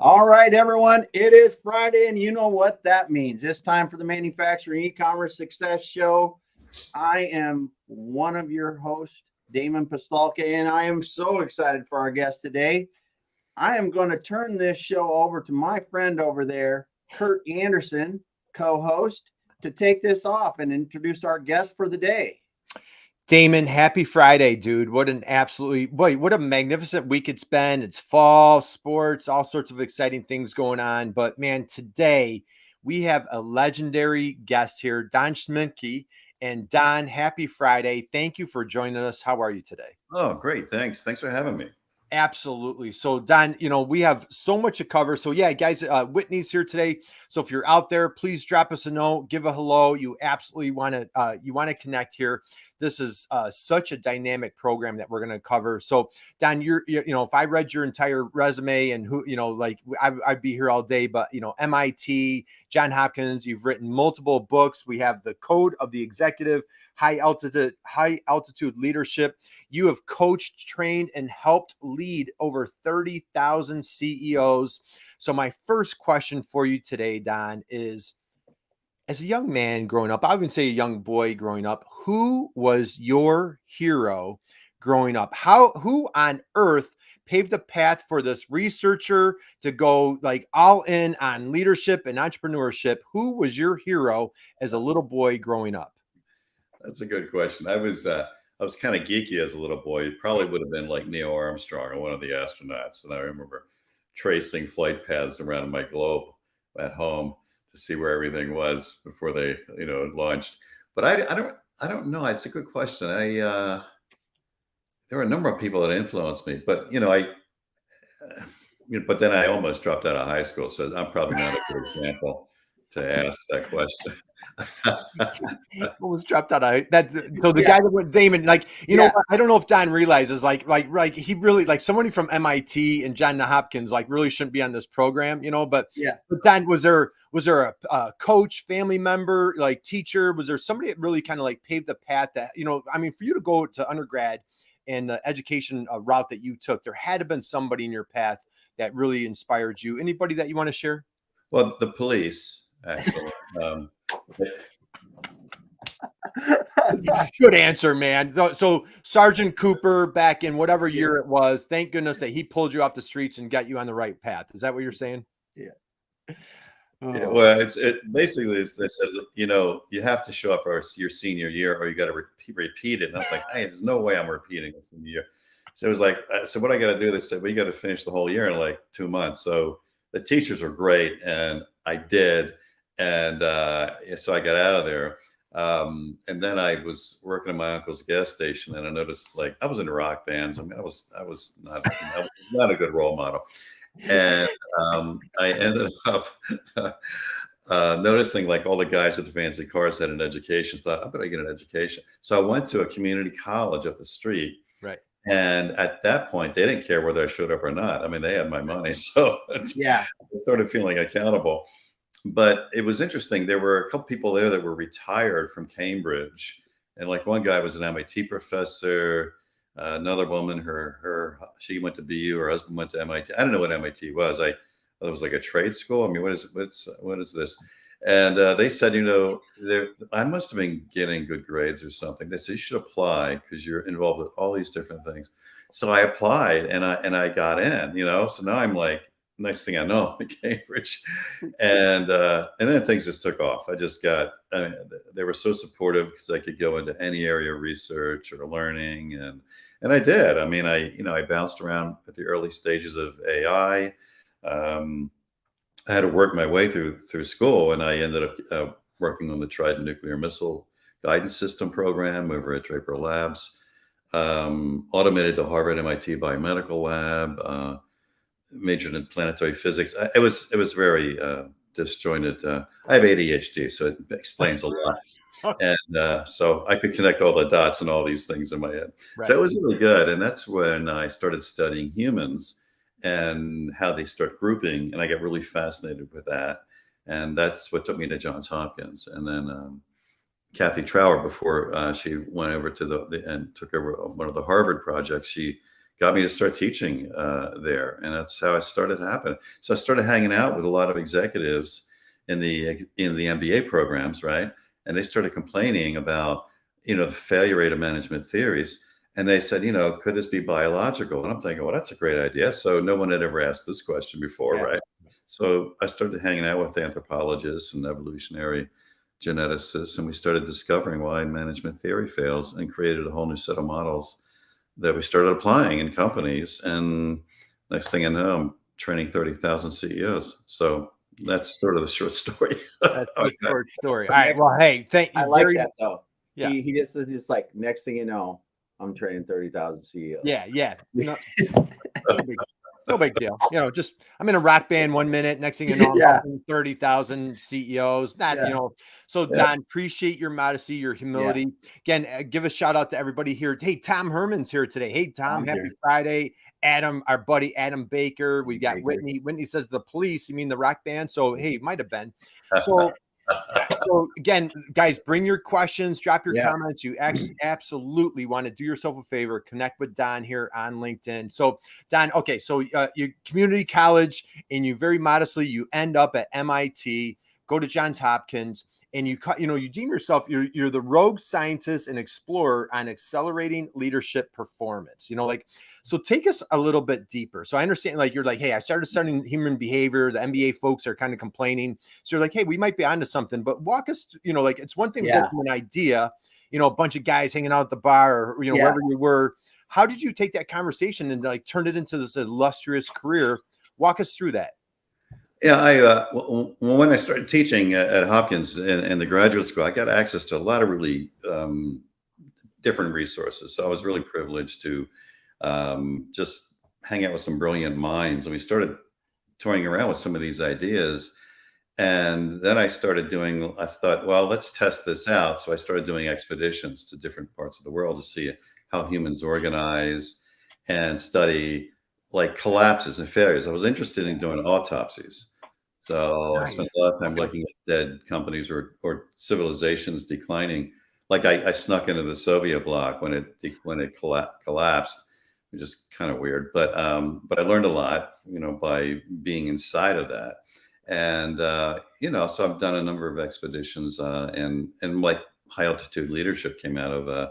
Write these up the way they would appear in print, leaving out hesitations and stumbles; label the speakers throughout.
Speaker 1: All right, everyone. It is Friday, and you know what that means. It's time for the Manufacturing E-commerce Success Show. I am one of your hosts, Damon Pistolka, and I am so excited for our guest today. I am going to turn this show over to my friend over there, Kurt Anderson, co-host, to take this off and introduce our guest for the day.
Speaker 2: Damon, happy Friday, dude. What a magnificent week it's been. It's fall, sports, all sorts of exciting things going on. But man, today we have a legendary guest here, Don Schmincke. And Don, happy Friday. Thank you for joining us. How are you today?
Speaker 3: Oh, great. Thanks for having me.
Speaker 2: Absolutely. So Don, we have so much to cover. So yeah, guys, Whitney's here today. So if you're out there, please drop us a note, give a hello. You absolutely want to connect here. This is such a dynamic program that we're going to cover. So Don, if I read your entire resume and I'd be here all day, but MIT, John Hopkins, you've written multiple books. We have the Code of the Executive, High altitude leadership. You have coached, trained, and helped lead over 30,000 CEOs. So my first question for you today, Don, is as a young man growing up, I would say a young boy growing up, who was your hero growing up? Who on earth paved the path for this researcher to go like all in on leadership and entrepreneurship? Who was your hero as a little boy growing up?
Speaker 3: That's a good question. I was kind of geeky as a little boy. It probably would have been like Neil Armstrong or one of the astronauts. And I remember tracing flight paths around my globe at home to see where everything was before they, launched. But I don't know. It's a good question. There were a number of people that influenced me, but but then I almost dropped out of high school, so I'm probably not a good example to ask that question.
Speaker 2: Almost dropped out of that. So the guy that went Damon, I don't know if Don realizes, like he really, like somebody from MIT and John Hopkins, really shouldn't be on this program, But Don, was there a coach, family member, teacher? Was there somebody that really kind of paved the path that for you to go to undergrad and the education route that you took, there had to have been somebody in your path that really inspired you. Anybody that you want to share?
Speaker 3: Well, the police, actually.
Speaker 2: Good answer, man. So Sergeant Cooper, back in whatever year it was, thank goodness that he pulled you off the streets and got you on the right path. Is that what you're saying?
Speaker 3: Yeah. Yeah, well, they said, you have to show up for your senior year or you got to repeat it. And I was like, hey, there's no way I'm repeating this senior year. So it was like, so what I got to do? They said, well, you got to finish the whole year in like 2 months. So the teachers were great, and I did. And so I got out of there. And then I was working at my uncle's gas station, and I noticed I was in rock bands. I mean, I was not a good role model. And I ended up noticing all the guys with the fancy cars had an education. Thought, I better get an education. So I went to a community college up the street.
Speaker 2: Right.
Speaker 3: And at that point, they didn't care whether I showed up or not. I mean, they had my money. So I started feeling accountable. But it was interesting. There were a couple people there that were retired from Cambridge. And one guy was an MIT professor. Another woman, she went to BU, her husband went to MIT. I don't know what MIT was. It was like a trade school. I mean, what is this? And they said, I must have been getting good grades or something. They said, you should apply because you're involved with all these different things. So I applied and I got in, so now I'm next thing I know, I'm in Cambridge. And then things just took off. They were so supportive because I could go into any area of research or learning. And I did. I mean, I bounced around at the early stages of AI. I had to work my way through school, and I ended up working on the Trident nuclear missile guidance system program over at Draper Labs. Automated the Harvard MIT biomedical lab. Majored in planetary physics. It was very disjointed. I have ADHD, so it explains a lot. And so I could connect all the dots and all these things in my head. Right. So it was really good. And that's when I started studying humans and how they start grouping. And I got really fascinated with that. And that's what took me to Johns Hopkins. And then Kathy Trower, before she went over to and took over one of the Harvard projects, she got me to start teaching there. And that's how I started happening. So I started hanging out with a lot of executives in the MBA programs, right? And they started complaining about, the failure rate of management theories. And they said, could this be biological? And I'm thinking, well, that's a great idea. So no one had ever asked this question before, right? So I started hanging out with anthropologists and evolutionary geneticists, and we started discovering why management theory fails, and created a whole new set of models that we started applying in companies. And next thing I know, I'm training 30,000 CEOs. So that's sort of the short story.
Speaker 2: That's the short story. All right. Well, hey, thank you.
Speaker 1: I like that though.
Speaker 2: Yeah.
Speaker 1: He just is just like, next thing you know, I'm training 30,000 CEOs.
Speaker 2: Yeah. No big deal. Just I'm in a rock band 1 minute. Next thing you know, I'm helping 30,000 CEOs. So Don, appreciate your modesty, your humility. Again, give a shout out to everybody here. Hey, Tom Herman's here today. Hey, Tom, happy Friday. Adam, our buddy Adam Baker. We got Whitney. Whitney says the police. You mean the rock band? So hey, might have been. So again, guys, bring your questions, drop your comments. You absolutely want to do yourself a favor, connect with Don here on LinkedIn. So Don, okay, so you community college, and you very modestly, you end up at MIT, go to Johns Hopkins, and you deem yourself, you're the rogue scientist and explorer on accelerating leadership performance. So take us a little bit deeper. So I understand, you're like, hey, I started studying human behavior. The MBA folks are kind of complaining. So you're like, hey, we might be onto something, but walk us, it's one thing to go from an idea, a bunch of guys hanging out at the bar or, wherever you were. How did you take that conversation and turn it into this illustrious career? Walk us through that.
Speaker 3: Yeah, when I started teaching at Hopkins in the graduate school, I got access to a lot of really different resources. So I was really privileged to just hang out with some brilliant minds. And we started toying around with some of these ideas. And then I thought, well, let's test this out. So I started doing expeditions to different parts of the world to see how humans organize and study collapses and failures. I was interested in doing autopsies. So I spent a lot of time looking at dead companies or civilizations declining. I snuck into the Soviet Bloc when it collapsed, which is kind of weird. But I learned a lot, by being inside of that. And so I've done a number of expeditions, and high altitude leadership came out of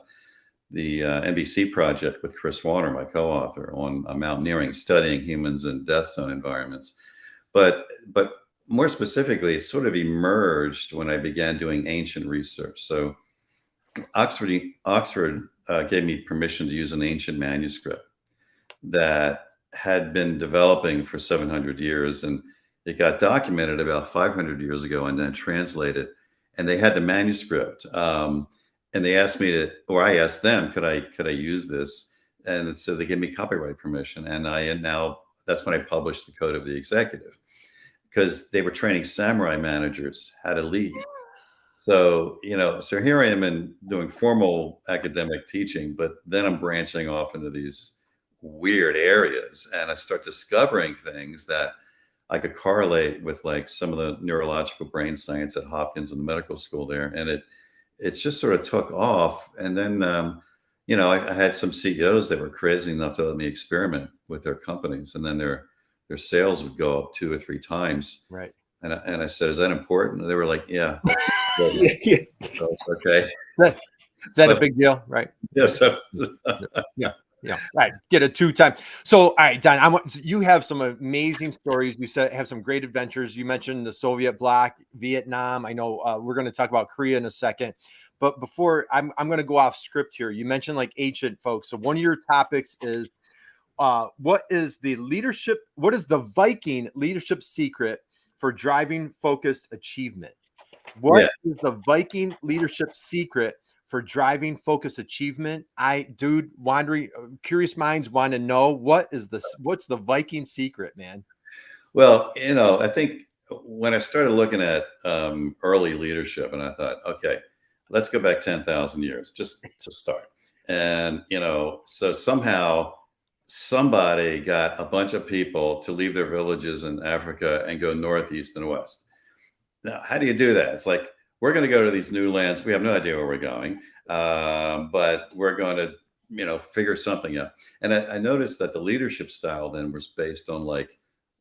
Speaker 3: the NBC project with Chris Warner, my co-author, on mountaineering, studying humans in death zone environments. But more specifically, it sort of emerged when I began doing ancient research. So Oxford gave me permission to use an ancient manuscript that had been developing for 700 years. And it got documented about 500 years ago and then translated. And they had the manuscript. And they asked me I asked them, could I use this? And so they gave me copyright permission. And that's when I published the Code of the Executive, because they were training samurai managers how to lead. So, so here I am doing formal academic teaching, but then I'm branching off into these weird areas, and I start discovering things that I could correlate with some of the neurological brain science at Hopkins and the medical school there. And it just sort of took off. And then, I had some CEOs that were crazy enough to let me experiment with their companies, and then their sales would go up 2 or 3 times.
Speaker 2: Right.
Speaker 3: And I said, is that important? And they were like, yeah. Okay.
Speaker 2: Is that a big deal? Right.
Speaker 3: Yes.
Speaker 2: Yeah. Right. Get a 2-time. So, all right, Don, you have some amazing stories. You have some great adventures. You mentioned the Soviet Bloc, Vietnam. I know we're going to talk about Korea in a second, but before I'm going to go off script here. You mentioned ancient folks. So one of your topics is, what is the Viking leadership secret for driving focused achievement? What is the Viking leadership secret for driving focused achievement? Curious minds want to know what's the Viking secret, man?
Speaker 3: Well, I think when I started looking at early leadership, and I thought, okay, let's go back 10,000 years just to start. And, so somehow somebody got a bunch of people to leave their villages in Africa and go north, east, and west. Now, how do you do that? It's we're going to go to these new lands. We have no idea where we're going, but we're going to, figure something out. And I noticed that the leadership style then was based on like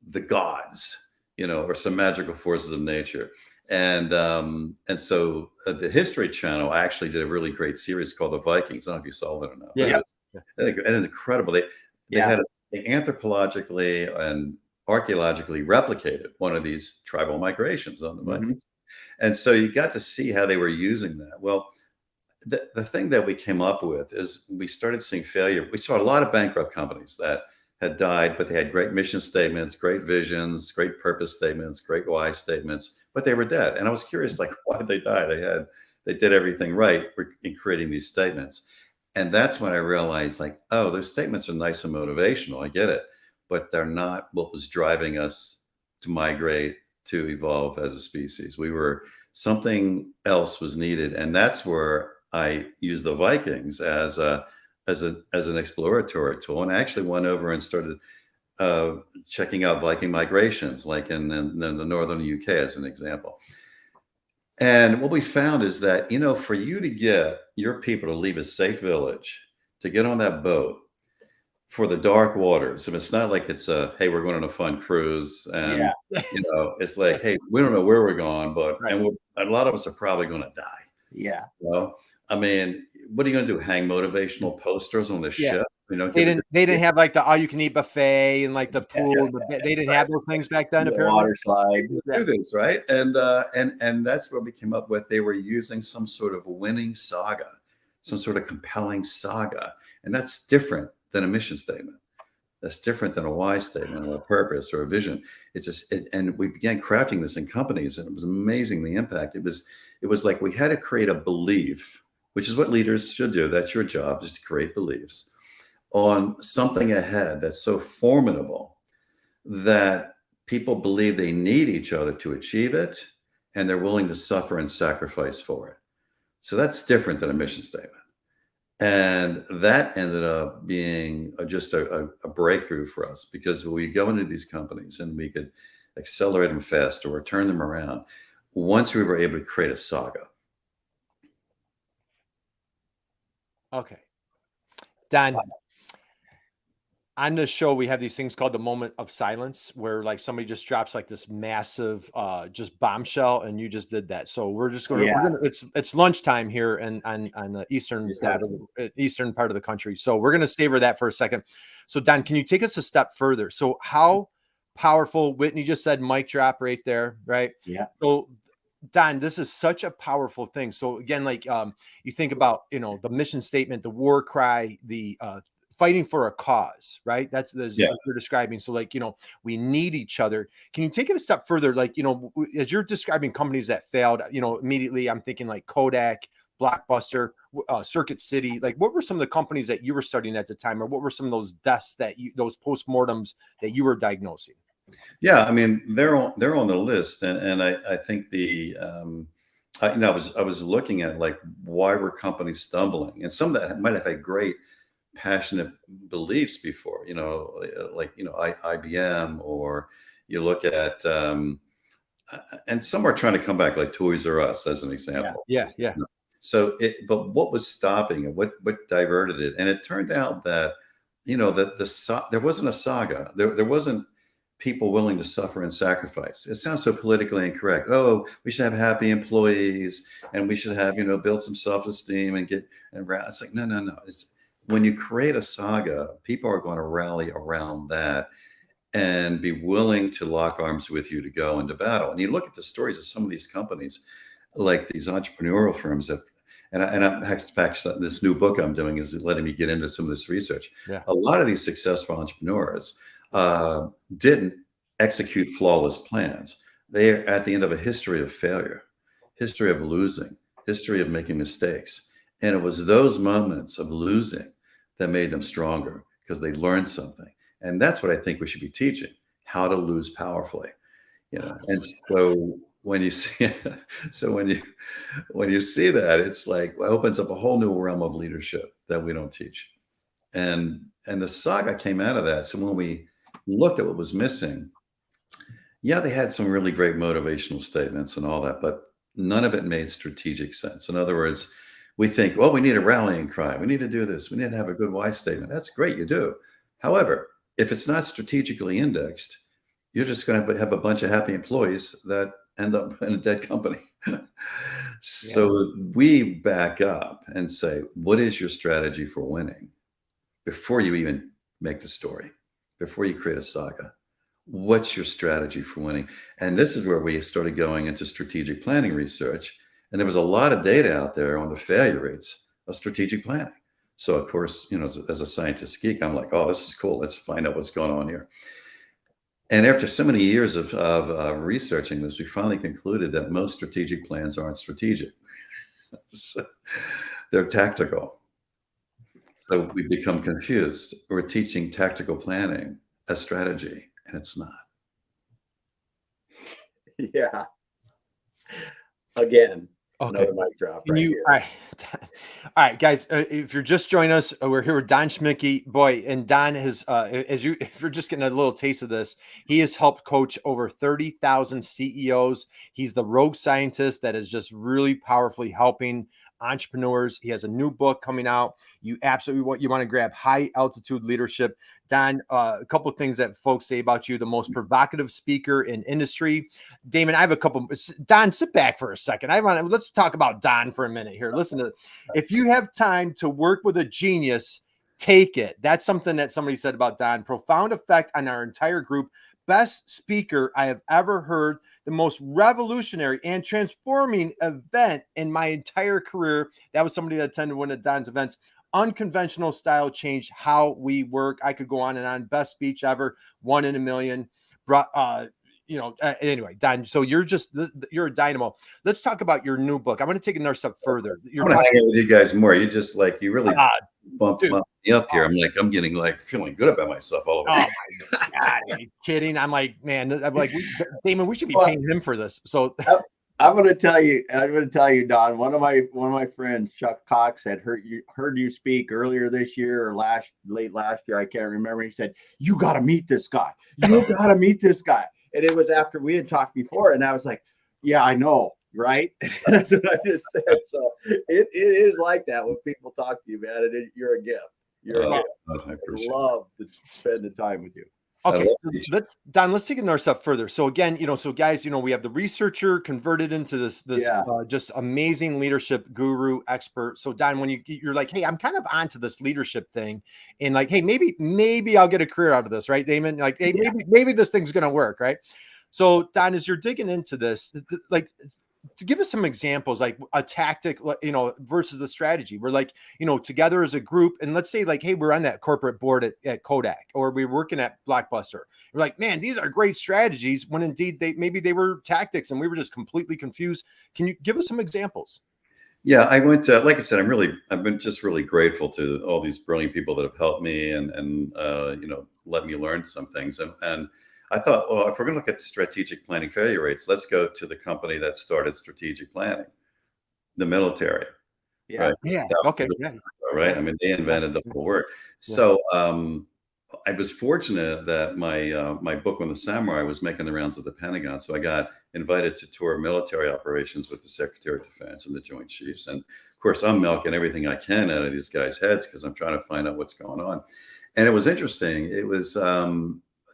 Speaker 3: the gods, or some magical forces of nature. And so the History Channel actually did a really great series called The Vikings. I don't know if you saw that or not.
Speaker 2: Yeah.
Speaker 3: And incredible. They had they anthropologically and archaeologically replicated one of these tribal migrations on the Vikings. And so you got to see how they were using that. Well, the thing that we came up with is we started seeing failure. We saw a lot of bankrupt companies that had died, but they had great mission statements, great visions, great purpose statements, great why statements, but they were dead. And I was curious, like, why did they die? They did everything right in creating these statements. And that's when I realized, like, oh, those statements are nice and motivational. I get it, but they're not what was driving us to migrate, to evolve as a species. Something else was needed. And that's where I used the Vikings as an exploratory tool. And I actually went over and started checking out Viking migrations, like in the northern UK as an example. And what we found is that, for you to get your people to leave a safe village, to get on that boat for the dark waters, and it's not like it's hey, we're going on a fun cruise, and it's like, hey, we don't know where we're going, but a lot of us are probably going to die.
Speaker 1: Yeah.
Speaker 3: Well, I mean, what are you going to do? Hang motivational posters on the ship?
Speaker 2: They didn't have like the all-you-can-eat buffet and like the pool. They didn't have those things back then.
Speaker 1: The
Speaker 2: apparently,
Speaker 1: water slide.
Speaker 3: Do this, right? And that's what we came up with. They were using some sort of winning saga, some sort of compelling saga, and that's different than a mission statement. That's different than a why statement or a purpose or a vision. It's just, and we began crafting this in companies, and it was amazing the impact. It was like we had to create a belief, which is what leaders should do. That's your job, is to create beliefs on something ahead that's so formidable that people believe they need each other to achieve it, and they're willing to suffer and sacrifice for it. So that's different than a mission statement. And that ended up being just a breakthrough for us, because we go into these companies and we could accelerate them faster or turn them around once we were able to create a saga.
Speaker 2: Okay. Don, on the show, we have these things called the moment of silence, where like somebody just drops like this massive just bombshell, and you just did that. So we're just going to, it's lunchtime here and on the eastern part of the country. So we're going to savor that for a second. So Don, can you take us a step further? So how powerful, Whitney just said mic drop right there, right?
Speaker 1: Yeah.
Speaker 2: So Don, this is such a powerful thing. So again, like you think about, the mission statement, the war cry, the fighting for a cause, right? That's what you're describing. So like, we need each other. Can you take it a step further? Like, as you're describing companies that failed, immediately I'm thinking like Kodak, Blockbuster, Circuit City. Like, what were some of the companies that you were studying at the time, or what were some of those deaths those postmortems that you were diagnosing?
Speaker 3: Yeah, I mean, they're on the list, and I think I was looking at like, why were companies stumbling, and some that might have had great passionate beliefs before, like IBM, or you look at and some are trying to come back, like Toys R Us as an example.
Speaker 2: Yeah.
Speaker 3: So but what was stopping it? What diverted it? And it turned out that there wasn't a saga. There wasn't people willing to suffer and sacrifice. It sounds so politically incorrect. Oh, we should have happy employees, and we should have build some self-esteem and it's like, no. It's when you create a saga, people are going to rally around that and be willing to lock arms with you to go into battle. And you look at the stories of some of these companies, like these entrepreneurial firms and in fact, this new book I'm doing is letting me get into some of this research. Yeah. A lot of these successful entrepreneurs didn't execute flawless plans. They are at the end of a history of failure, history of losing, history of making mistakes. And it was those moments of losing that made them stronger, because they learned something. And that's what I think we should be teaching, how to lose powerfully. And so when you see when you see that, it's like, it opens up a whole new realm of leadership that we don't teach. And the saga came out of that. So when we looked at what was missing, they had some really great motivational statements and all that, but none of it made strategic sense. In other words, We think, well, we need a rallying cry. We need to do this. We need to have a good why statement. That's great. You do. However, if it's not strategically indexed, you're just going to have a bunch of happy employees that end up in a dead company. So we back up and say, what is your strategy for winning before you even make the story, before you create a saga? What's your strategy for winning? And this is where we started going into strategic planning research. And there was a lot of data out there on the failure rates of strategic planning. So of course, as a scientist geek, I'm like, oh, this is cool. Let's find out what's going on here. And after so many years of researching this, we finally concluded that most strategic plans aren't strategic. So they're tactical. So we become confused. We're teaching tactical planning as strategy, and it's not.
Speaker 1: Yeah. Again.
Speaker 2: Okay.
Speaker 1: Another mic drop right here.
Speaker 2: All right, guys. If you're just joining us, we're here with Don Schmincke. Boy, and Don has, if you're just getting a little taste of this, he has helped coach over 30,000 CEOs. He's the rogue scientist that is just really powerfully helping entrepreneurs. He has a new book coming out. You absolutely want to grab High Altitude Leadership. Don, a couple of things that folks say about you: the most provocative speaker in industry. Damon, I have a couple. Don, sit back for a second. Let's talk about Don for a minute here. Listen to, if you have time to work with a genius, take it. That's something that somebody said about Don. Profound effect on our entire group. Best speaker I have ever heard. The most revolutionary and transforming event in my entire career. That was somebody that attended one of Don's events. Unconventional style changed how we work. I could go on and on. Best speech ever. 1 in a million. Anyway, Don, so you're a dynamo. Let's talk about your new book. I want to take another step further.
Speaker 3: I'm going to hang out with you guys more. You just you really bumped me up here. I'm getting feeling good about myself all of a sudden.
Speaker 2: Oh my God, are you kidding? I'm like, Damon, we should be paying him for this. So
Speaker 1: I'm going to tell you, Don, one of my friends, Chuck Cox, had heard you speak earlier this year or late last year. I can't remember. He said, you got to meet this guy. You got to meet this guy. And it was after we had talked before. And I was like, yeah, I know. Right. That's what I just said. So it is like that when people talk to you, man. And you're a gift. You're a gift. I love to spend the time with you.
Speaker 2: Okay, let's take another step further. So again, guys, we have the researcher converted into this just amazing leadership guru expert. So Don, when you're like, hey, I'm kind of onto this leadership thing, and like, hey, maybe I'll get a career out of this, right, Damon? Like, hey, maybe this thing's gonna work, right? So Don, as you're digging into this, like, to give us some examples, like a tactic, versus a strategy. We're like, together as a group, and let's say like, hey, we're on that corporate board at Kodak, or we're working at Blockbuster. We're like, man, these are great strategies, when indeed they were tactics and we were just completely confused. Can you give us some examples?
Speaker 3: Yeah, I went to, like I said, I've been just really grateful to all these brilliant people that have helped me and let me learn some things. And I thought, well, if we're going to look at the strategic planning failure rates, let's go to the company that started strategic planning, the military.
Speaker 1: Yeah.
Speaker 3: Right?
Speaker 2: Yeah. Okay. Yeah.
Speaker 3: Right. I mean, they invented the whole word. So I was fortunate that my book on the samurai was making the rounds of the Pentagon. So I got invited to tour military operations with the Secretary of Defense and the Joint Chiefs. And of course, I'm milking everything I can out of these guys' heads because I'm trying to find out what's going on. And it was interesting. It was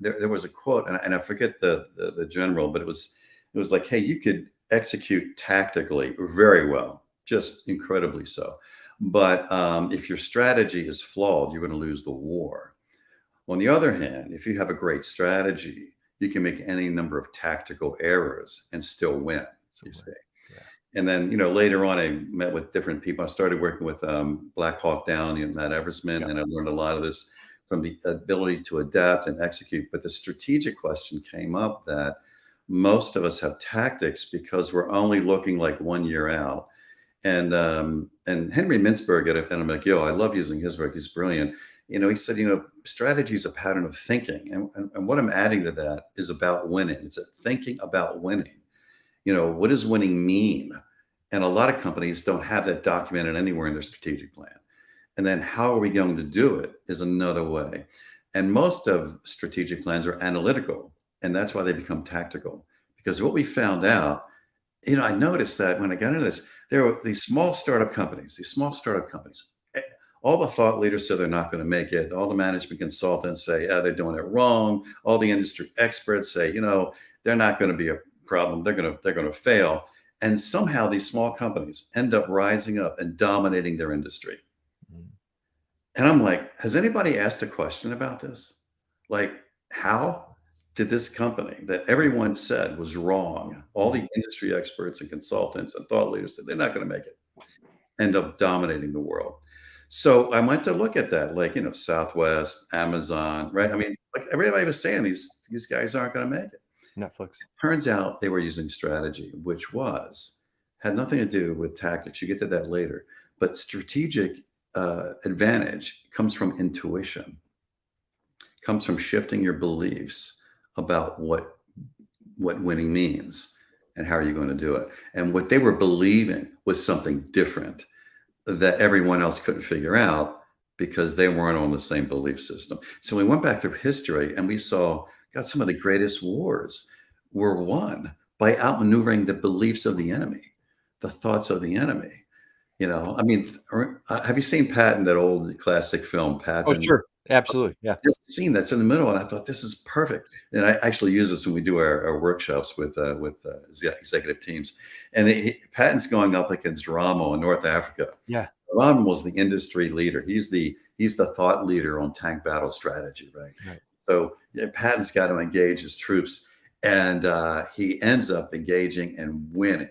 Speaker 3: there was a quote, and I forget the general, but it was like, hey, you could execute tactically very well, just incredibly so. But if your strategy is flawed, you're going to lose the war. On the other hand, if you have a great strategy, you can make any number of tactical errors and still win. You see. Yeah. And then, later on, I met with different people. I started working with Black Hawk Down and Matt Eversman, and I learned a lot of this from the ability to adapt and execute. But the strategic question came up that most of us have tactics because we're only looking like 1 year out. And Henry Mintzberg at McGill, I love using his work. He's brilliant. He said, strategy is a pattern of thinking. And what I'm adding to that is about winning. It's a thinking about winning. What does winning mean? And a lot of companies don't have that documented anywhere in their strategic plan. And then how are we going to do it is another way. And most of strategic plans are analytical. And that's why they become tactical. Because what we found out I noticed that when I got into this, there were these small startup companies, eh, all the thought leaders said they're not going to make it. All the management consultants say, yeah, they're doing it wrong. All the industry experts say, they're not going to be a problem. They're going to fail. And somehow these small companies end up rising up and dominating their industry. And I'm like, has anybody asked a question about this? Like, how did this company that everyone said was wrong, all the industry experts and consultants and thought leaders said they're not going to make it, end up dominating the world? So I went to look at that, like, Southwest, Amazon, right? I mean, like everybody was saying these guys aren't going to make it.
Speaker 2: Netflix.
Speaker 3: Turns out they were using strategy, which had nothing to do with tactics. You get to that later. But strategic advantage comes from intuition, comes from shifting your beliefs about what winning means and how are you going to do it. And what they were believing was something different that everyone else couldn't figure out because they weren't on the same belief system. So we went back through history and we saw, God, some of the greatest wars were won by outmaneuvering the beliefs of the enemy, the thoughts of the enemy. I mean, have you seen Patton, that old classic film, Patton?
Speaker 2: Oh, sure. Absolutely. Yeah.
Speaker 3: Just a scene that's in the middle. And I thought, this is perfect. And I actually use this when we do our workshops with executive teams. And Patton's going up against Rommel in North Africa.
Speaker 2: Yeah.
Speaker 3: Rommel was the industry leader. He's the thought leader on tank battle strategy, right? So Patton's got to engage his troops. And he ends up engaging and winning.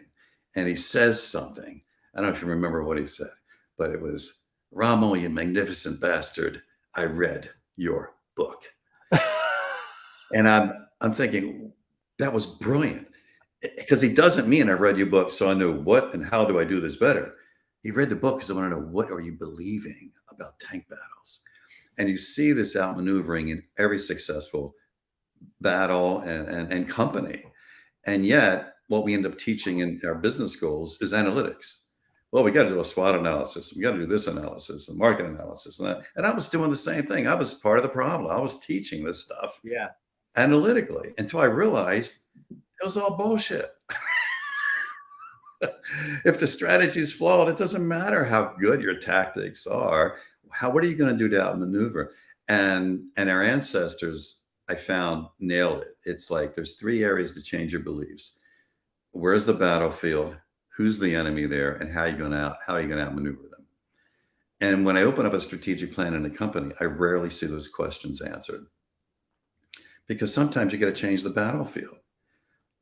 Speaker 3: And he says something. I don't know if you remember what he said, but it was, Rommel, you magnificent bastard, I read your book. And I'm thinking, that was brilliant. Because he doesn't mean I read your book, so I know what and how do I do this better. He read the book because I want to know, what are you believing about tank battles? And you see this outmaneuvering in every successful battle and company. And yet, what we end up teaching in our business schools is analytics. Well, we got to do a SWOT analysis. We got to do this analysis and market analysis and that. And I was doing the same thing. I was part of the problem. I was teaching this stuff analytically until I realized it was all bullshit. If the strategy is flawed, it doesn't matter how good your tactics are. What are you going to do to outmaneuver? And our ancestors, I found, nailed it. It's like there's 3 areas to change your beliefs. Where's the battlefield? Who's the enemy there, and how are you going to outmaneuver them? And when I open up a strategic plan in a company, I rarely see those questions answered, because sometimes you got to change the battlefield.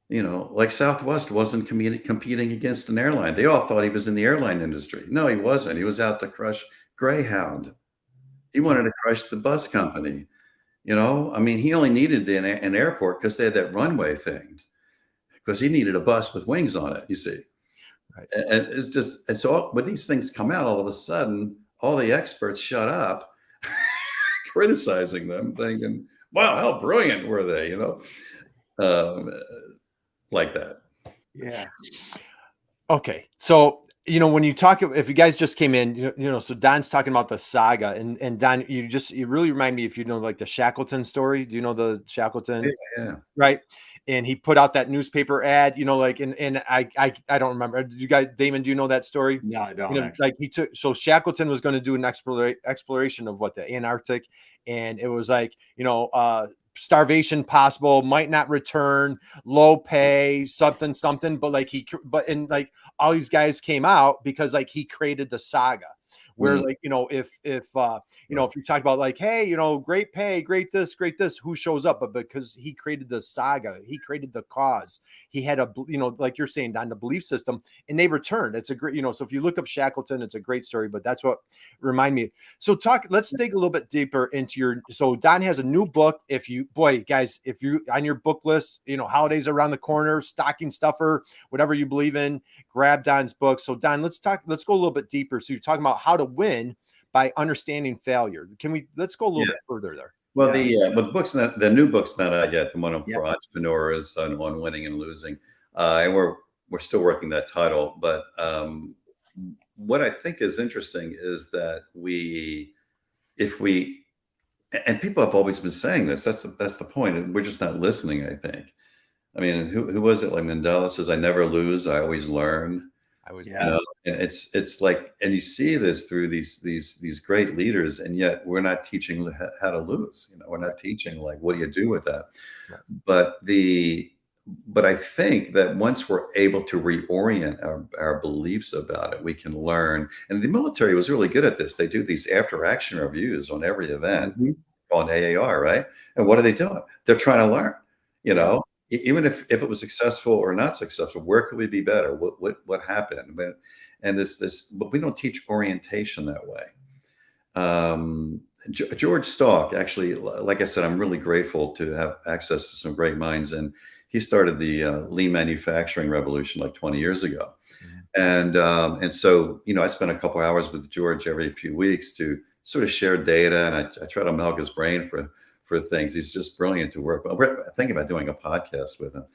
Speaker 3: Like Southwest wasn't competing against an airline. They all thought he was in the airline industry. No, he wasn't. He was out to crush Greyhound. He wanted to crush the bus company. I mean, he only needed an airport because they had that runway thing, because he needed a bus with wings on it, you see. Right. And it's just, and so when these things come out, all of a sudden, all the experts shut up, criticizing them, thinking, wow, how brilliant were they, like that.
Speaker 2: Yeah. Okay. So, when you talk, if you guys just came in, so Don's talking about the saga, and Don, you really remind me, if like the Shackleton story. Do you know the Shackleton?
Speaker 3: Yeah.
Speaker 2: Right. And he put out that newspaper ad, and I don't remember. You guys, Damon, do you know that story?
Speaker 1: No, I don't.
Speaker 2: So Shackleton was going to do an exploration of the Antarctic, and it was like, starvation possible, might not return, low pay, something, but all these guys came out because he created the saga, where if you talk about hey, great pay, great this, who shows up? But because he created the saga, he created the cause, he had a like you're saying, Don, the belief system, and they returned. It's a great, so if you look up Shackleton, it's a great story. But that's what remind me. So let's dig a little bit deeper into so Don has a new book. If you on your book list, holidays around the corner, stocking stuffer, whatever you believe in, grab Don's book. So Don, let's go a little bit deeper. So you're talking about how to win by understanding failure. Let's go a little bit further there.
Speaker 3: Well, the new book's not out yet. The one for entrepreneurs on winning and losing. And we're still working that title. But what I think is interesting is that and people have always been saying this, that's the point. And we're just not listening, I think. I mean, who was it? Like Mandela says, "I never lose, I always learn."
Speaker 2: I was,
Speaker 1: Yeah.
Speaker 3: You know, and it's like, and you see this through these great leaders, and yet we're not teaching how to lose. You know, we're not teaching like, what do you do with that?
Speaker 2: Right.
Speaker 3: But I think that once we're able to reorient our beliefs about it, we can learn. And the military was really good at this. They do these after action reviews on every event on AAR, right? And what are they doing? They're trying to learn, you know, even if it was successful or not successful, where could we be better? What happened? And but we don't teach orientation that way. George Stalk, actually, like I said, I'm really grateful to have access to some great minds, and he started the lean manufacturing revolution like 20 years ago. And so, you know, I spent a couple hours with George every few weeks to sort of share data, and I try to milk his brain for things. He's just brilliant to work with. We're thinking about doing a podcast with him,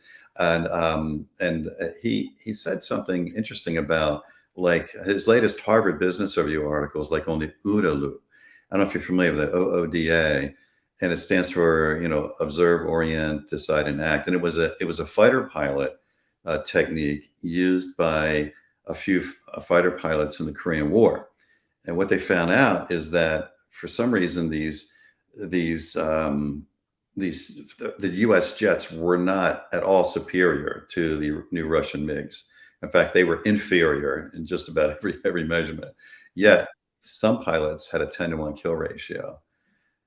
Speaker 3: and he said something interesting about like his latest Harvard Business Review articles, like on the OODA loop. I don't know if you're familiar with that, OODA, and it stands for, you know, observe, orient, decide, and act. And it was a fighter pilot technique used by a few fighter pilots in the Korean War. And what they found out is that for some reason the U.S. jets were not at all superior to the new Russian MiGs. In fact, they were inferior in just about every measurement. Yet some pilots had a 10-to-1 kill ratio.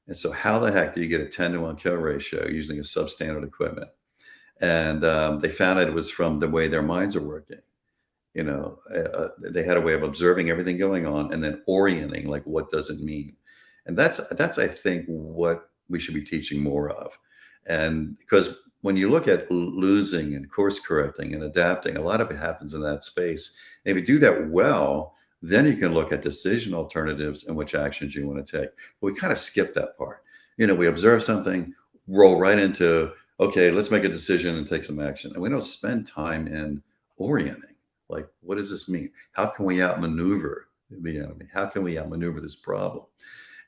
Speaker 3: And so how the heck do you get a 10-to-1 kill ratio using a substandard equipment? And they found it was from the way their minds are working. You know, they had a way of observing everything going on and then orienting, like, what does it mean? And that's I think what we should be teaching more of. And because when you look at losing and course correcting and adapting, a lot of it happens in that space. And if you do that well, then you can look at decision alternatives and which actions you want to take. But we kind of skip that part. You know, we observe something, roll right into, okay, let's make a decision and take some action. And we don't spend time in orienting. Like, what does this mean? How can we outmaneuver the enemy? How can we outmaneuver this problem?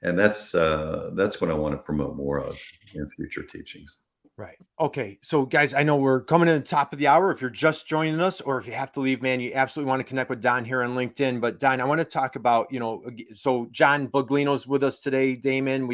Speaker 3: And that's what I want to promote more of in future teachings.
Speaker 2: Right. Okay. So guys, I know we're coming to the top of the hour. If you're just joining us or if you have to leave, man, you absolutely want to connect with Don here on LinkedIn. But Don, I want to talk about, you know, so John Buglino's with us today, Damon.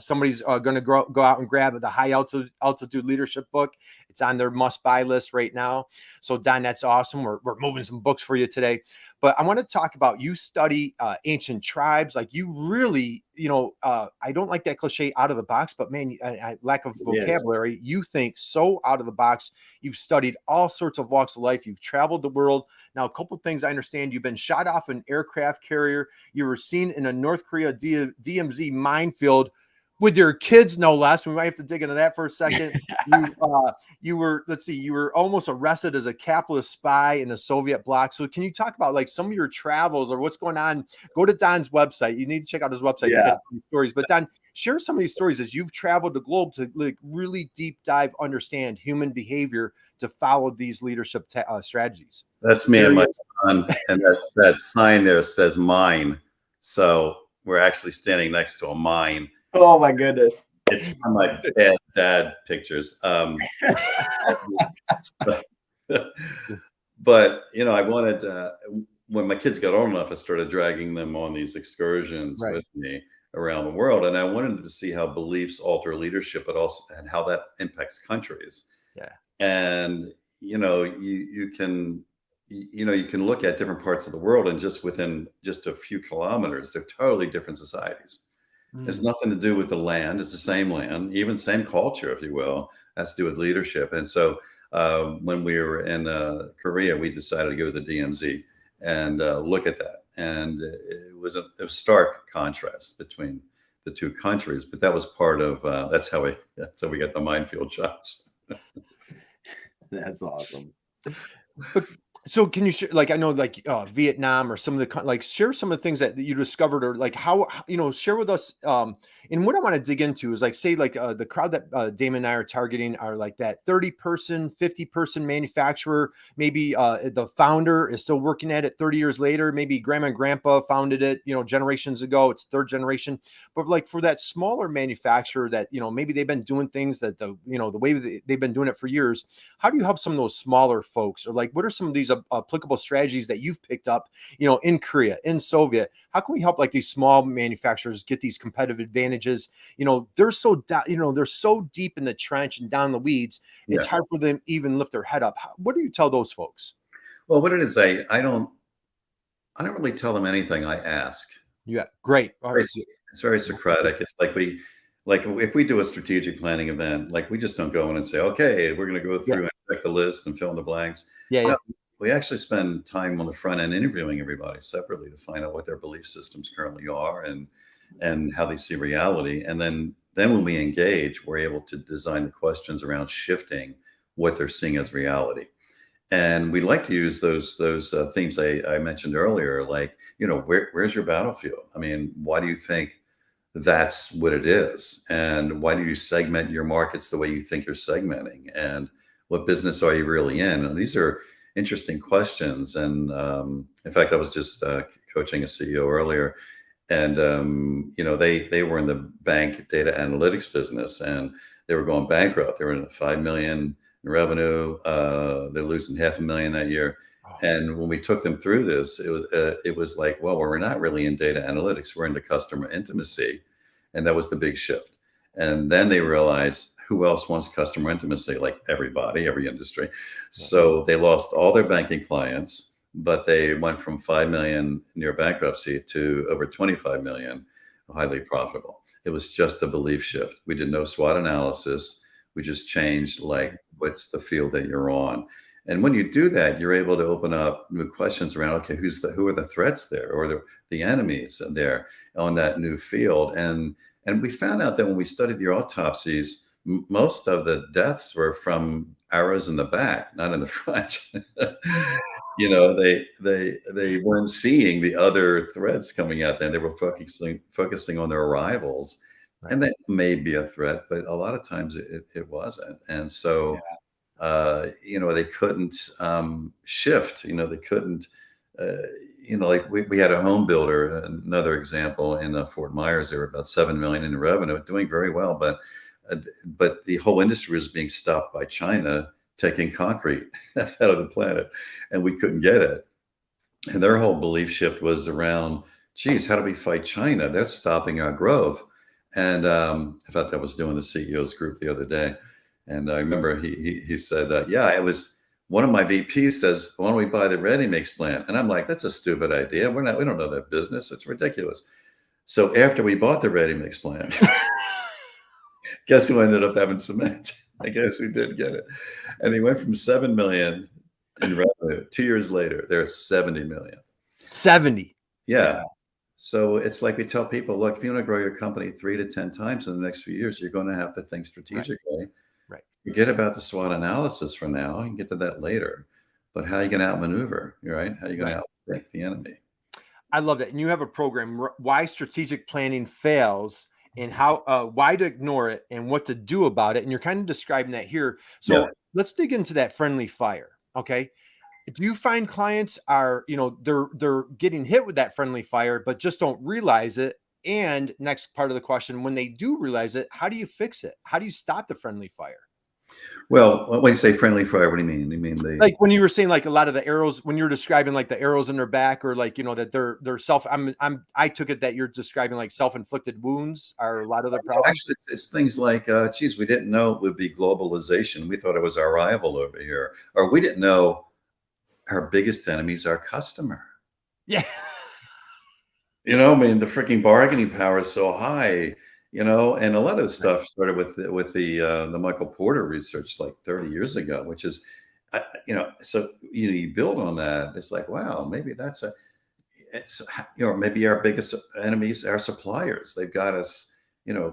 Speaker 2: Somebody's going to go out and grab the High Altitude Leadership book. It's on their must-buy list right now. So Don, that's awesome. We're moving some books for you today. But I want to talk about, you study ancient tribes. Like, you really, you know, I don't like that cliche out of the box, but man, lack of vocabulary. You think so out of the box. You've studied all sorts of walks of life. You've traveled the world. Now, a couple of things I understand. You've been shot off an aircraft carrier. You were seen in a North Korea DMZ minefield with your kids, no less. We might have to dig into that for a second. You were almost arrested as a capitalist spy in the Soviet Bloc. So can you talk about like some of your travels or what's going on? Go to Don's website. You need to check out his website to get these stories. But Don, share some of these stories as you've traveled the globe to like really deep dive, understand human behavior to follow these leadership strategies.
Speaker 3: That's me and my son, and that sign there says mine. So we're actually standing next to a mine.
Speaker 1: Oh my goodness.
Speaker 3: It's from my dad pictures. But you know, I wanted when my kids got old enough, I started dragging them on these excursions with me around the world, and I wanted them to see how beliefs alter leadership, but also and how that impacts countries. Yeah. And you know, you can look at different parts of the world, and just within just a few kilometers, they're totally different societies. It's nothing to do with the land. It's the same land, even same culture, if you will. Has to do with leadership. And so when we were in Korea, we decided to go to the DMZ and look at that. And it was a stark contrast between the two countries. But that was part of that's how we got the minefield shots.
Speaker 1: That's awesome.
Speaker 2: But So can you share, like, I know like Vietnam or some of the like share some of the things that you discovered, or like how, share with us. And what I want to dig into is like, say like the crowd that Damon and I are targeting are like that 30-person, 50-person manufacturer. Maybe the founder is still working at it 30 years later. Maybe grandma and grandpa founded it, generations ago. It's third generation. But like for that smaller manufacturer that, maybe they've been doing things that the way they've been doing it for years. How do you help some of those smaller folks, or like what are some of these applicable strategies that you've picked up, in Korea, in Soviet? How can we help like these small manufacturers get these competitive advantages? They're so they're so deep in the trench and down the weeds. It's hard for them even lift their head up. What do you tell those folks?
Speaker 3: Well, what it is, I don't really tell them anything. I ask.
Speaker 2: Yeah, great.
Speaker 3: It's very Socratic. It's like if we do a strategic planning event, like we just don't go in and say, okay, we're going to go through and check the list and fill in the blanks. No, we actually spend time on the front end interviewing everybody separately to find out what their belief systems currently are and how they see reality. And then when we engage, we're able to design the questions around shifting what they're seeing as reality. And we like to use those themes I mentioned earlier, like, where's your battlefield? I mean, why do you think that's what it is? And why do you segment your markets the way you think you're segmenting? And what business are you really in? And these are interesting questions. And in fact, I was just coaching a CEO earlier, and they were in the bank data analytics business, and they were going bankrupt. They were in 5 million in revenue. They're losing $500,000 that year. And when we took them through this, it was like, well, we're not really in data analytics. We're into customer intimacy. And that was the big shift. And then they realized, who else wants customer intimacy? Like everybody, every industry. So they lost all their banking clients, but they went from 5 million near bankruptcy to over 25 million, highly profitable. It was just a belief shift. We did no SWOT analysis. We just changed, like, what's the field that you're on? And when you do that, you're able to open up new questions around, okay, who are the threats there, or the enemies there on that new field? And we found out that when we studied the autopsies, most of the deaths were from arrows in the back, not in the front. They weren't seeing the other threats coming at them. They were focusing on their rivals. Right. And that may be a threat, but a lot of times it wasn't. And so, they couldn't shift. They couldn't. Like we had a home builder. Another example in Fort Myers, they were about 7 million in revenue, doing very well, but the whole industry was being stopped by China taking concrete out of the planet, and we couldn't get it. And their whole belief shift was around, geez, how do we fight China? They're stopping our growth. And in fact, I was doing the CEO's group the other day, and I remember he said, it was one of my VPs says, why don't we buy the ready mix plant? And I'm like, that's a stupid idea. We don't know that business. It's ridiculous. So after we bought the ready mix plant, guess who ended up having cement? I guess who did get it. And they went from 7 million in revenue. 2 years later, they're 70 million. 70. Yeah. So it's like we tell people, look, if you want to grow your company 3 to 10 times in the next few years, you're going to have to think strategically. Right. Forget about the SWOT analysis for now. You can get to that later. But how are you going to outmaneuver? Right? How are you going to outthink the enemy? I love that. And you have a program, Why Strategic Planning Fails, and how why to ignore it and what to do about it. And you're kind of describing that here. So let's dig into that friendly fire. Okay. Do you find clients are, they're getting hit with that friendly fire, but just don't realize it? And next part of the question, when they do realize it, how do you fix it? How do you stop the friendly fire? Well, when you say friendly fire, what do you mean? You mean like when you were saying like a lot of the arrows, when you're describing like the arrows in their back, or like, that they're I took it that you're describing like self-inflicted wounds are a lot of the problems. Actually, it's things like, geez, we didn't know it would be globalization. We thought it was our rival over here, or we didn't know our biggest enemy is our customer. Yeah. The freaking bargaining power is so high. And a lot of the stuff started with the Michael Porter research like 30 years ago, which is, so you build on that. It's like, wow, maybe maybe our biggest enemies are suppliers. They've got us,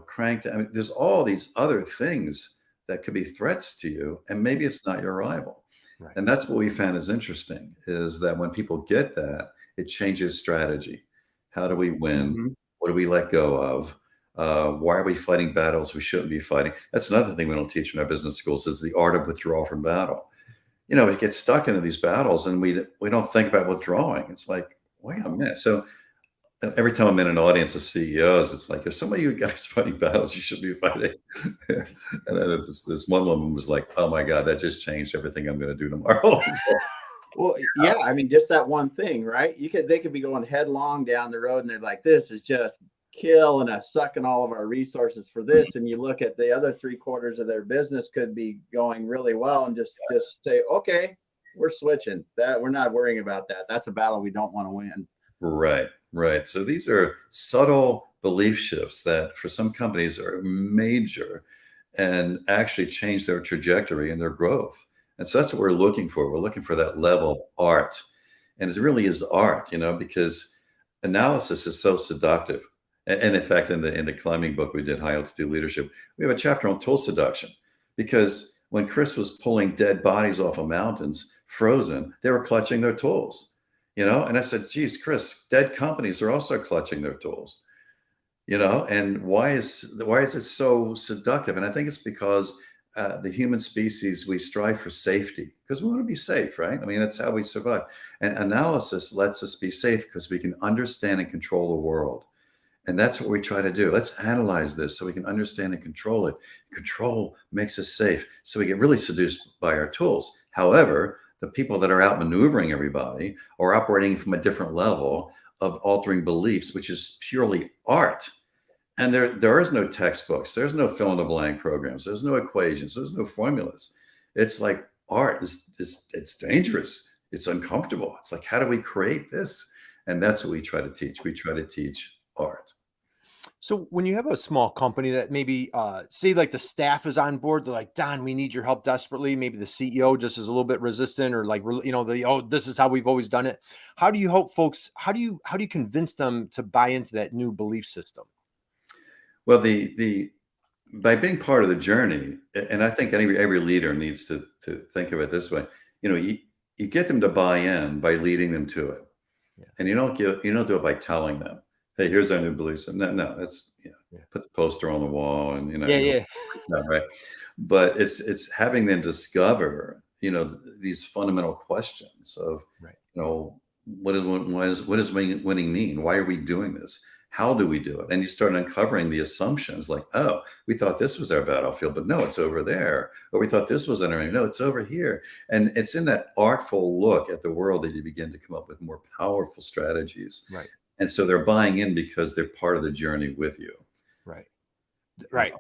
Speaker 3: cranked. I mean, there's all these other things that could be threats to you, and maybe it's not your rival.
Speaker 2: Right.
Speaker 3: And that's what we found is interesting, is that when people get that, it changes strategy. How do we win?
Speaker 1: Mm-hmm.
Speaker 3: What do we let go of? Why are we fighting battles we shouldn't be fighting? That's another thing we don't teach in our business schools, is the art of withdrawal from battle. We get stuck into these battles and we don't think about withdrawing. It's like, wait a minute. So every time I'm in an audience of CEOs, it's like, if some of you guys fighting battles you should be fighting. And then this one woman was like, oh my God, that just changed everything I'm going to do tomorrow.
Speaker 1: Well, yeah, I mean, just that one thing, right? They could be going headlong down the road and they're like, this is just killing us, sucking all of our resources for this. And you look at the other 3/4 of their business could be going really well, and just say, okay, we're switching that. We're not worrying about that. That's a battle we don't want to win.
Speaker 3: Right. So these are subtle belief shifts that for some companies are major and actually change their trajectory and their growth. And so that's what we're looking for. We're looking for that level of art. And it really is art, because analysis is so seductive. And in fact, in the climbing book we did, High Altitude Leadership, we have a chapter on tool seduction, because when Chris was pulling dead bodies off of mountains, frozen, they were clutching their tools, and I said, geez, Chris, dead companies are also clutching their tools, and why is it so seductive? And I think it's because the human species, we strive for safety because we want to be safe, right? I mean, that's how we survive. And analysis lets us be safe because we can understand and control the world. And that's what we try to do. Let's analyze this so we can understand and control it. Control makes us safe. So we get really seduced by our tools. However, the people that are out maneuvering everybody are operating from a different level of altering beliefs, which is purely art. And there is no textbooks. There's no fill in the blank programs. There's no equations. There's no formulas. It's like art it's dangerous. It's uncomfortable. It's like, how do we create this? And that's what we try to teach. We try to teach art.
Speaker 2: So when you have a small company that maybe say like the staff is on board, they're like, Don, we need your help desperately. Maybe the CEO just is a little bit resistant, or like, this is how we've always done it. How do you help folks? How do you convince them to buy into that new belief system?
Speaker 3: Well, by being part of the journey, and I think every leader needs to think of it this way, you get them to buy in by leading them to it. Yeah. And you don't do it by telling them, hey, here's our new belief system. No, that's put the poster on the wall and right. But it's having them discover these fundamental questions of what does winning mean? Why are we doing this? How do we do it? And you start uncovering the assumptions like, oh, we thought this was our battlefield, but no, it's over there. Or we thought this was entering. No, it's over here. And it's in that artful look at the world that you begin to come up with more powerful strategies.
Speaker 2: Right.
Speaker 3: And so they're buying in because they're part of the journey with you.
Speaker 2: Right.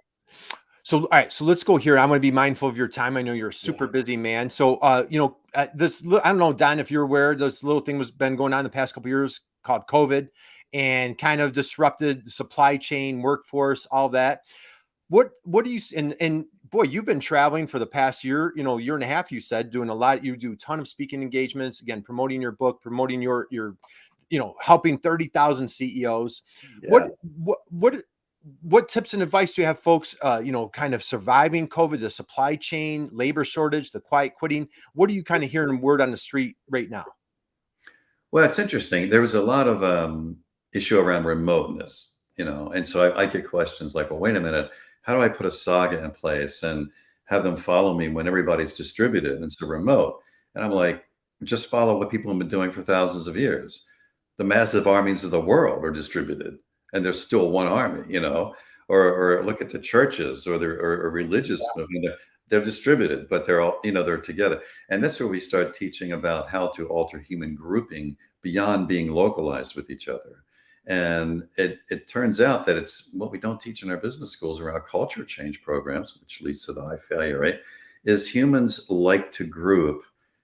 Speaker 2: So, all right. So let's go here. I'm going to be mindful of your time. I know you're a super busy man. So, this, I don't know, Don, if you're aware, this little thing has been going on the past couple of years called COVID, and kind of disrupted the supply chain, workforce, all that. What do you, and boy, you've been traveling for the past year, year and a half, you said, doing a lot. You do a ton of speaking engagements, again, promoting your book, promoting your helping 30,000 CEOs. Yeah. What tips and advice do you have folks, kind of surviving COVID, the supply chain, labor shortage, the quiet quitting? What are you kind of hearing word on the street right now?
Speaker 3: Well, it's interesting. There was a lot of issue around remoteness, and so I get questions like, well, wait a minute, how do I put a saga in place and have them follow me when everybody's distributed and it's remote? And I'm like, just follow what people have been doing for thousands of years. The massive armies of the world are distributed and there's still one army, or look at the churches or religious movement. They're distributed, but they're all, they're together. And that's where we start teaching about how to alter human grouping beyond being localized with each other. And it turns out that it's what we don't teach in our business schools around culture change programs, which leads to the high failure rate, is humans like to group.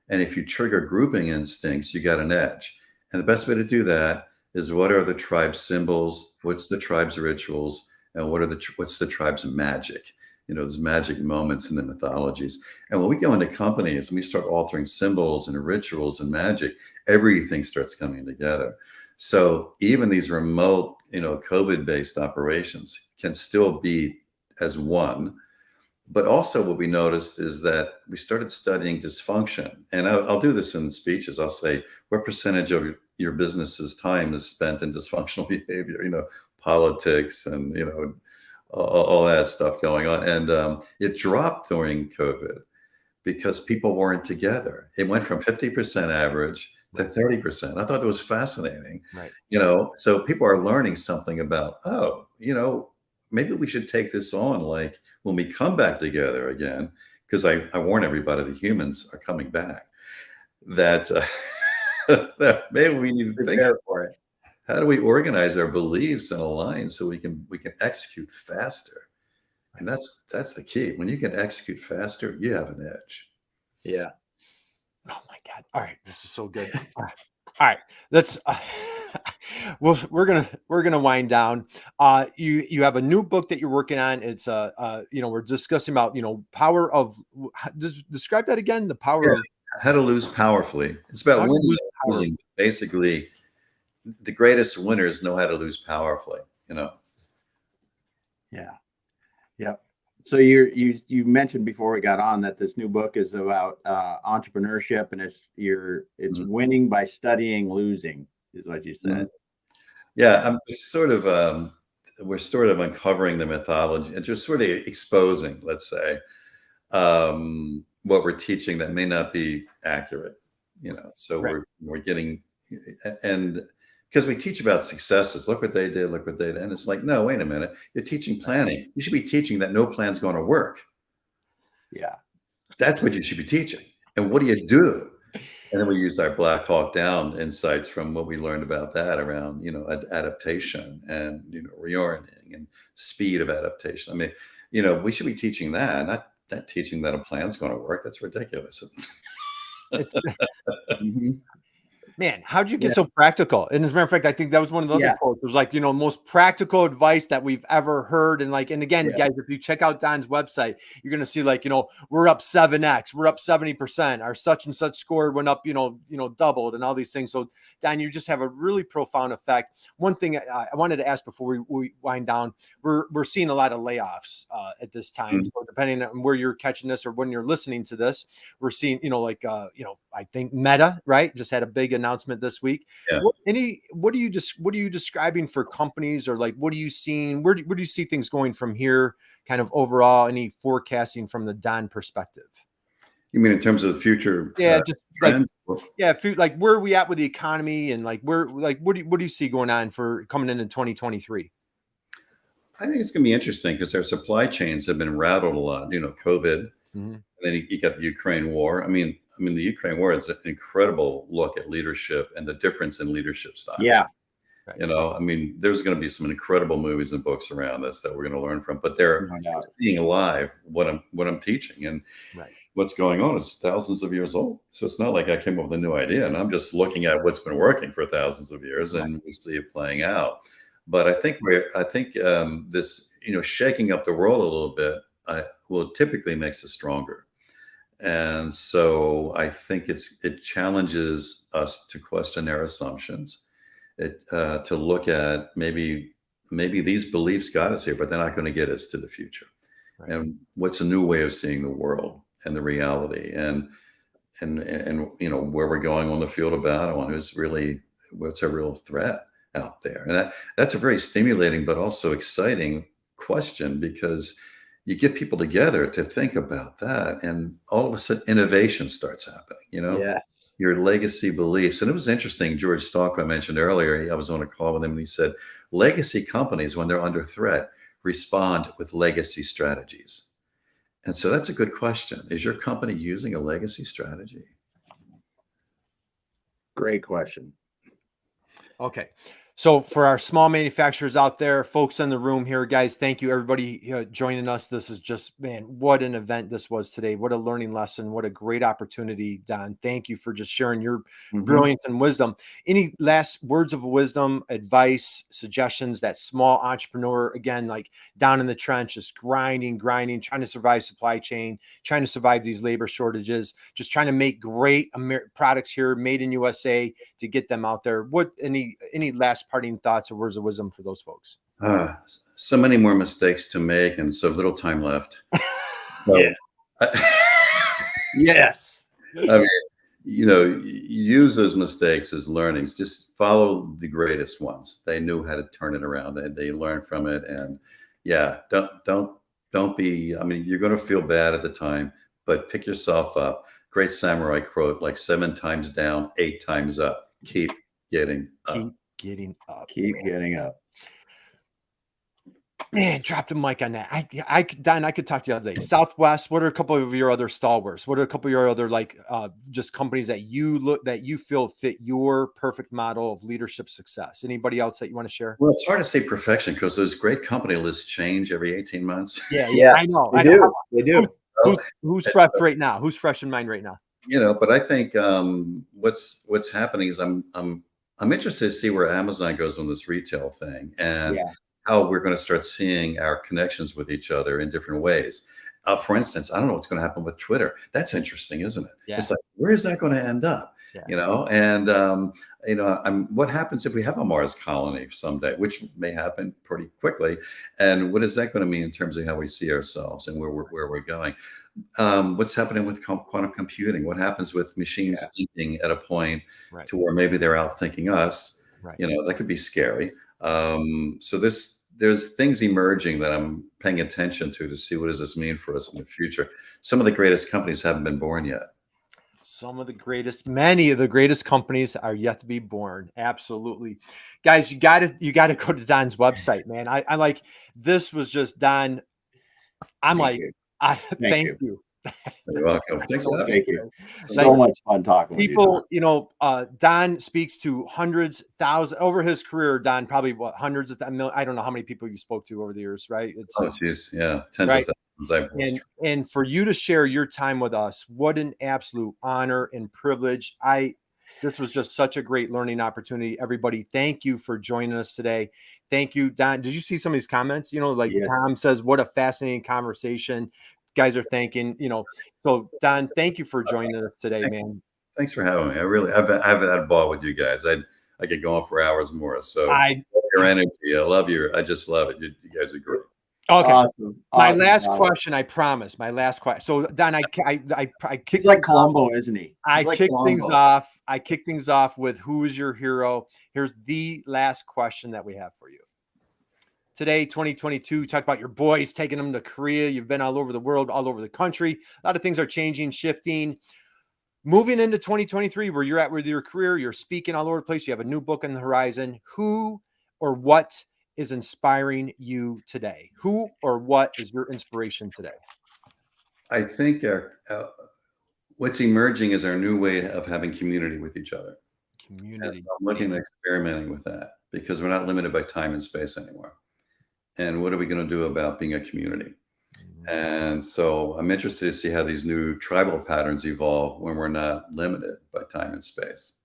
Speaker 3: And if you trigger grouping instincts, you got an edge. And the best way to do that is, what are the tribe's symbols? What's the tribe's rituals? And what's the tribe's magic? Those magic moments in the mythologies. And when we go into companies and we start altering symbols and rituals and magic, everything starts coming together. So even these remote, COVID-based operations can still be as one. But also what we noticed is that we started studying dysfunction. And I'll do this in speeches. I'll say, what percentage of your business's time is spent in dysfunctional behavior, politics and, all that stuff going on. And it dropped during COVID because people weren't together. It went from 50% average to 30%. I thought that was fascinating.
Speaker 2: Right.
Speaker 3: So people are learning something about, maybe we should take this on, like when we come back together again, because I warn everybody, the humans are coming back, that, that maybe we need to think for it. How do we organize our beliefs and align so we can execute faster? And that's the key. When you can execute faster, you have an edge.
Speaker 1: Yeah.
Speaker 2: Oh my God. All right. This is so good. All right. Let's we're gonna wind down. You have a new book that you're working on. It's we're discussing about power of, describe that again. The power of
Speaker 3: how to lose powerfully. It's about winning and losing. Basically, the greatest winners know how to lose powerfully.
Speaker 1: Yeah. Yep. So you mentioned before we got on that this new book is about entrepreneurship, and it's winning by studying losing, is what you said.
Speaker 3: Yeah, we're sort of uncovering the mythology and just sort of exposing, let's say, what we're teaching that may not be accurate. So right. we're getting, and because we teach about successes, look what they did, and it's like, no, wait a minute, you're teaching planning. You should be teaching that no plan's going to work.
Speaker 1: Yeah,
Speaker 3: that's what you should be teaching. And what do you do? And then we use our Black Hawk Down insights from what we learned about that around, adaptation and, reorienting and speed of adaptation. I mean, we should be teaching that, not teaching that a plan's going to work. That's ridiculous.
Speaker 2: Mm-hmm. Man, how'd you get so practical? And as a matter of fact, I think that was one of the other quotes. It was like, most practical advice that we've ever heard. And and again, guys, if you check out Don's website, you're going to see we're up 7x, we're up 70%, our such and such score went up, doubled and all these things. So Don, you just have a really profound effect. One thing I wanted to ask before we wind down, we're seeing a lot of layoffs at this time. So depending on where you're catching this or when you're listening to this, we're seeing, I think Meta, right, just had a big announcement this week.
Speaker 3: Yeah.
Speaker 2: What are you describing for companies, or what are you seeing? Where do you see things going from here? Kind of overall, any forecasting from the Don perspective?
Speaker 3: You mean in terms of the future?
Speaker 2: Yeah, just
Speaker 3: trends?
Speaker 2: Where are we at with the economy, and what do you see going on for coming into 2023?
Speaker 3: I think it's going to be interesting because our supply chains have been rattled a lot. COVID, and then you got the Ukraine war. I mean, the Ukraine war is an incredible look at leadership and the difference in leadership styles.
Speaker 1: Yeah.
Speaker 2: Right.
Speaker 3: There's going to be some incredible movies and books around this that we're going to learn from, but they're seeing live what I'm teaching, and what's going on is thousands of years old. So it's not like I came up with a new idea, and I'm just looking at what's been working for thousands of years, and we see it playing out. But I think this, shaking up the world a little bit, will typically makes us stronger. And so I think it challenges us to question our assumptions, to look at maybe these beliefs got us here, but they're not going to get us to the future. Right. And what's a new way of seeing the world and the reality, and where we're going on the field of battle, and what's a real threat out there. And that's a very stimulating but also exciting question, because you get people together to think about that, and all of a sudden innovation starts happening,
Speaker 1: Yes.
Speaker 3: Your legacy beliefs. And it was interesting, George Stalk, I mentioned earlier, I was on a call with him, and he said, legacy companies, when they're under threat, respond with legacy strategies. And so that's a good question. Is your company using a legacy strategy?
Speaker 1: Great question.
Speaker 2: Okay. So for our small manufacturers out there, folks in the room here, guys, thank you, everybody joining us. This is just, man, what an event this was today. What a learning lesson. What a great opportunity, Don. Thank you for just sharing your brilliance and wisdom. Any last words of wisdom, advice, suggestions, that small entrepreneur, again, down in the trench, just grinding, trying to survive supply chain, trying to survive these labor shortages, just trying to make great products here, made in USA, to get them out there. What, any last parting thoughts or words of wisdom for those folks?
Speaker 3: So many more mistakes to make and so little time left.
Speaker 1: Yes. Yes.
Speaker 3: I mean, use those mistakes as learnings. Just follow the greatest ones. They knew how to turn it around. They learned from it. And yeah, don't be, I mean, you're going to feel bad at the time, but pick yourself up. Great samurai quote, like 7 times down, 8 times up. Keep getting up.
Speaker 2: Keep getting up.
Speaker 1: Keep getting up.
Speaker 2: Man, drop the mic on that. Don, I could talk to you the other day. Southwest, what are a couple of your other stalwarts? What are a couple of your other just companies that you feel fit your perfect model of leadership success? Anybody else that you want to share?
Speaker 3: Well, it's hard to say perfection because those great company lists change every 18 months.
Speaker 2: Yeah,
Speaker 1: Yes,
Speaker 2: I know.
Speaker 1: They do.
Speaker 2: Who's fresh right now? Who's fresh in mind right now?
Speaker 3: But I think what's happening is I'm interested to see where Amazon goes on this retail thing and how we're going to start seeing our connections with each other in different ways. For instance, I don't know what's going to happen with Twitter. That's interesting, isn't it?
Speaker 2: Yeah.
Speaker 3: It's like, where is that going to end up?
Speaker 2: Yeah.
Speaker 3: What happens if we have a Mars colony someday, which may happen pretty quickly? And what is that going to mean in terms of how we see ourselves and where we're going? What's happening with quantum computing? What happens with machines thinking at a point to where maybe they're outthinking us?
Speaker 2: Right.
Speaker 3: That could be scary. So there's things emerging that I'm paying attention to see what does this mean for us in the future. Some of the greatest companies haven't been born yet.
Speaker 2: Many of the greatest companies are yet to be born. Absolutely. Guys, you got to go to Don's website, man. I like, this was just Don. Thank you.
Speaker 3: You're welcome. Thanks for having me.
Speaker 1: So much fun talking with
Speaker 2: you. Don speaks to hundreds, thousands over his career. Don probably hundreds of millions. I don't know how many people you spoke to over the years, right?
Speaker 3: Geez, yeah, tens of thousands.
Speaker 2: And for you to share your time with us, what an absolute honor and privilege. This was just such a great learning opportunity. Everybody, thank you for joining us today. Thank you, Don. Did you see some of these comments? Tom says, what a fascinating conversation. Guys are thanking, so Don, thank you for joining us today, man.
Speaker 3: Thanks for having me. I've had a ball with you guys. I get going for hours more. So your energy, I love you. I just love it. You guys are great.
Speaker 2: Okay.
Speaker 1: Awesome.
Speaker 2: My last question, I promise. My last question. So Don, I kicked.
Speaker 1: He's like Columbo, isn't he?
Speaker 2: I kicked things off. I kicked things off with who is your hero? Here's the last question that we have for you. Today, 2022, talk about your boys, taking them to Korea. You've been all over the world, all over the country. A lot of things are changing, shifting. Moving into 2023, where you're at with your career, you're speaking all over the place. You have a new book on the horizon. Who or what is inspiring you today? Who or what is your inspiration today?
Speaker 3: I think what's emerging is our new way of having community with each other.
Speaker 2: Community.
Speaker 3: I'm looking at experimenting with that because we're not limited by time and space anymore. And what are we going to do about being a community? And so I'm interested to see how these new tribal patterns evolve when we're not limited by time and space.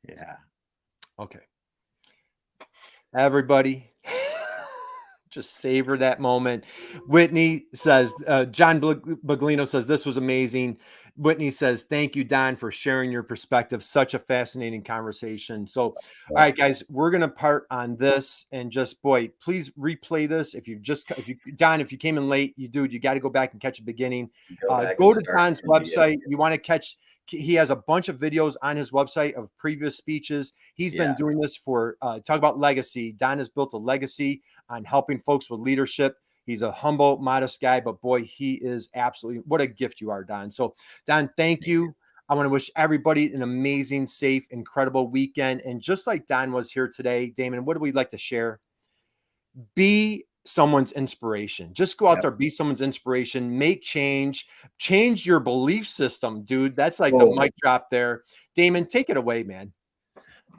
Speaker 1: Yeah.
Speaker 2: Okay. Everybody, just savor that moment. Whitney says, John Baglino says, this was amazing. Whitney says, thank you, Don, for sharing your perspective. Such a fascinating conversation. So, all right, guys, we're going to part on this and just, boy, please replay this. Don, if you came in late, you got to go back and catch the beginning. Go to Don's website. You want to catch, he has a bunch of videos on his website of previous speeches. He's been doing this for, talk about legacy. Don has built a legacy on helping folks with leadership. He's a humble, modest guy, but boy, he is absolutely, what a gift you are, Don. So, Don, thank you. I want to wish everybody an amazing, safe, incredible weekend. And just like Don was here today, Damon, what do we like to share? Be someone's inspiration. Just go out there, be someone's inspiration, make change your belief system, dude. That's like the mic drop there. Damon, take it away, man.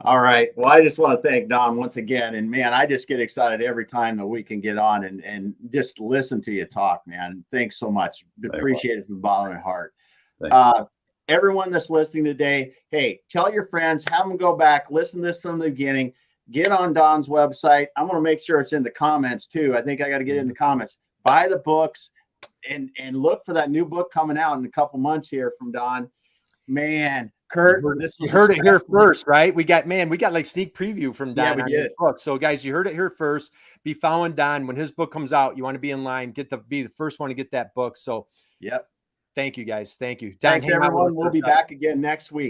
Speaker 1: All right. Well, I just want to thank Don once again. And man, I just get excited every time that we can get on and just listen to you talk, man. Thanks so much. Appreciate it from the bottom of my heart. Everyone that's listening today, hey, tell your friends, have them go back, listen to this from the beginning, get on Don's website. I'm going to make sure it's in the comments too. I think I got to get it in the comments. Buy the books and look for that new book coming out in a couple months here from Don. Man, Kurt,
Speaker 2: you heard it here first, right? We got like sneak preview from Don
Speaker 1: we
Speaker 2: on
Speaker 1: did.
Speaker 2: his book. So guys, you heard it here first. Be following Don when his book comes out. You want to be in line, be the first one to get that book. So
Speaker 1: yep.
Speaker 2: Thank you guys. Thank you. Don,
Speaker 1: thanks everyone. We'll be back again next week.